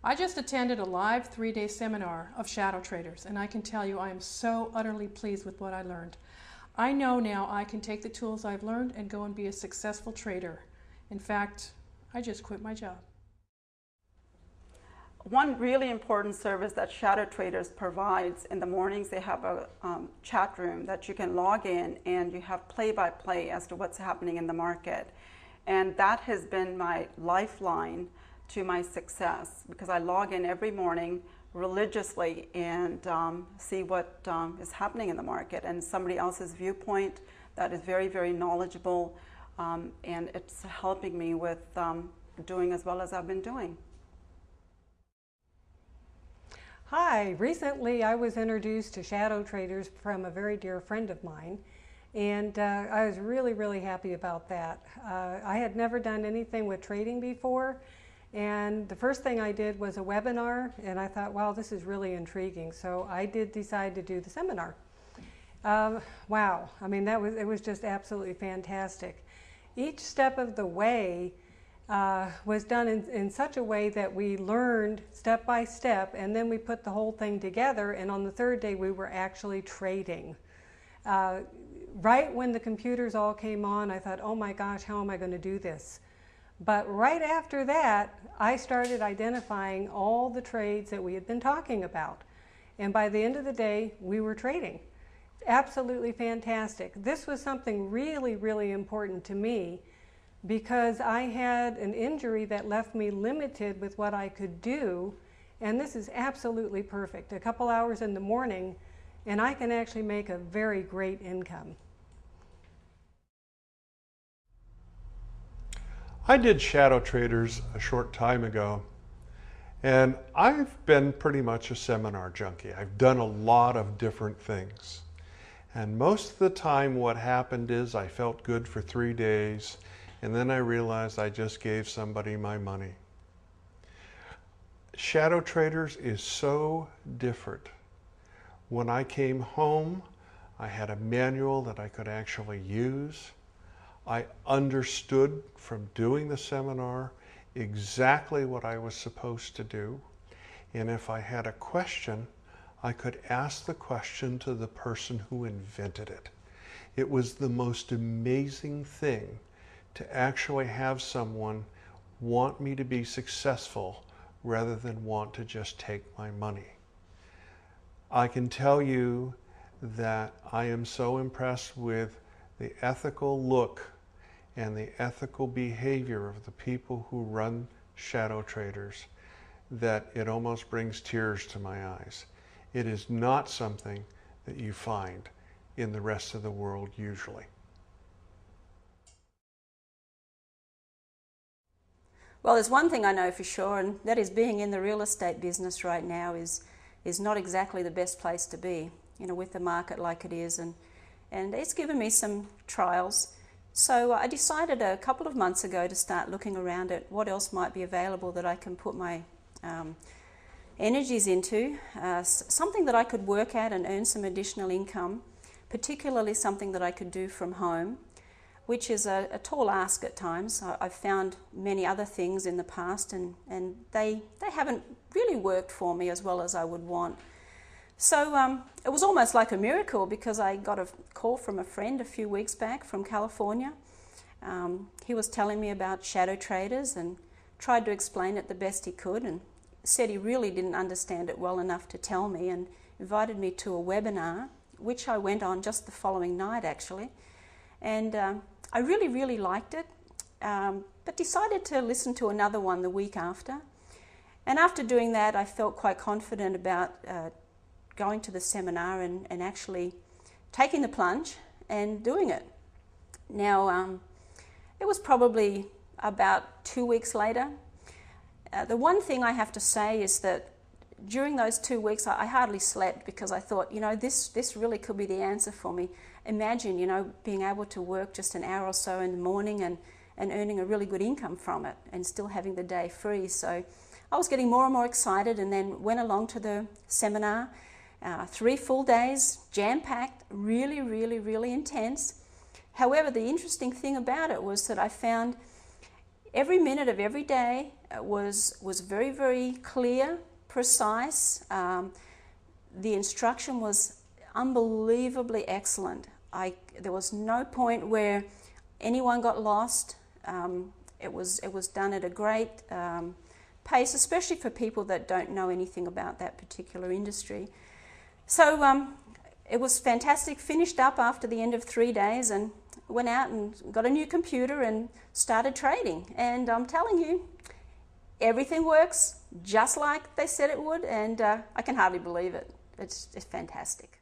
I just attended a live 3-day seminar of shadow traders, and I can tell you I am so utterly pleased with what I learned. I know now I can take the tools I've learned and go and be a successful trader. In fact, I just quit my job. One really important service that Shadow Traders provides in the mornings, they have a chat room that you can log in and you have play-by-play as to what's happening in the market. And that has been my lifeline to my success, because I log in every morning religiously and see what is happening in the market and somebody else's viewpoint that is very, very knowledgeable, and it's helping me with doing as well as I've been doing. Hi, recently I was introduced to shadow traders from a very dear friend of mine, and I was really happy about that. I had never done anything with trading before, and the first thing I did was a webinar, and I thought, wow, this is really intriguing. So I did decide to do the seminar. Wow, I mean, it was just absolutely fantastic. Each step of the way was done in such a way that we learned step by step, and then we put the whole thing together, and on the third day we were actually trading. Right when the computers all came on, I thought, oh my gosh, how am I going to do this? But right after that, I started identifying all the trades that we had been talking about. And by the end of the day, we were trading. Absolutely fantastic. This was something really important to me, because I had an injury that left me limited with what I could do, and this is absolutely perfect. A couple hours in the morning, and I can actually make a very great income. I did shadow traders a short time ago, and I've been pretty much a seminar junkie. I've done a lot of different things. And most of the time what happened is I felt good for 3 days, and then I realized I just gave somebody my money. Shadow traders is so different. When I came home, I had a manual that I could actually use. I understood from doing the seminar exactly what I was supposed to do. And if I had a question, I could ask the question to the person who invented it. It was the most amazing thing to actually have someone want me to be successful rather than want to just take my money. I can tell you that I am so impressed with the ethical look and the ethical behavior of the people who run shadow traders that it almost brings tears to my eyes. It is not something that you find in the rest of the world usually. Well, there's one thing I know for sure, and that is being in the real estate business right now is not exactly the best place to be, you know, with the market like it is, and it's given me some trials. So I decided a couple of months ago to start looking around at what else might be available that I can put my energies into, something that I could work at and earn some additional income, particularly something that I could do from home, which is a tall ask at times. I've found many other things in the past, and they haven't really worked for me as well as I would want. So it was almost like a miracle, because I got a call from a friend a few weeks back from California. He was telling me about shadow traders and tried to explain it the best he could, and said he really didn't understand it well enough to tell me, and invited me to a webinar, which I went on just the following night actually. And I really liked it, but decided to listen to another one the week after. And after doing that, I felt quite confident about going to the seminar and actually taking the plunge and doing it. Now, it was probably about 2 weeks later. The one thing I have to say is that during those 2 weeks, I hardly slept, because I thought, you know, this really could be the answer for me. Imagine, you know, being able to work just an hour or so in the morning and earning a really good income from it and still having the day free. So I was getting more and more excited, and then went along to the seminar. 3 full days, jam-packed, really intense. However, the interesting thing about it was that I found every minute of every day was very, very clear, precise. The instruction was unbelievably excellent. There was no point where anyone got lost. It was done at a great pace, especially for people that don't know anything about that particular industry. So it was fantastic. Finished up after the end of 3 days and went out and got a new computer and started trading. And I'm telling you, everything works just like they said it would, and I can hardly believe it. It's fantastic.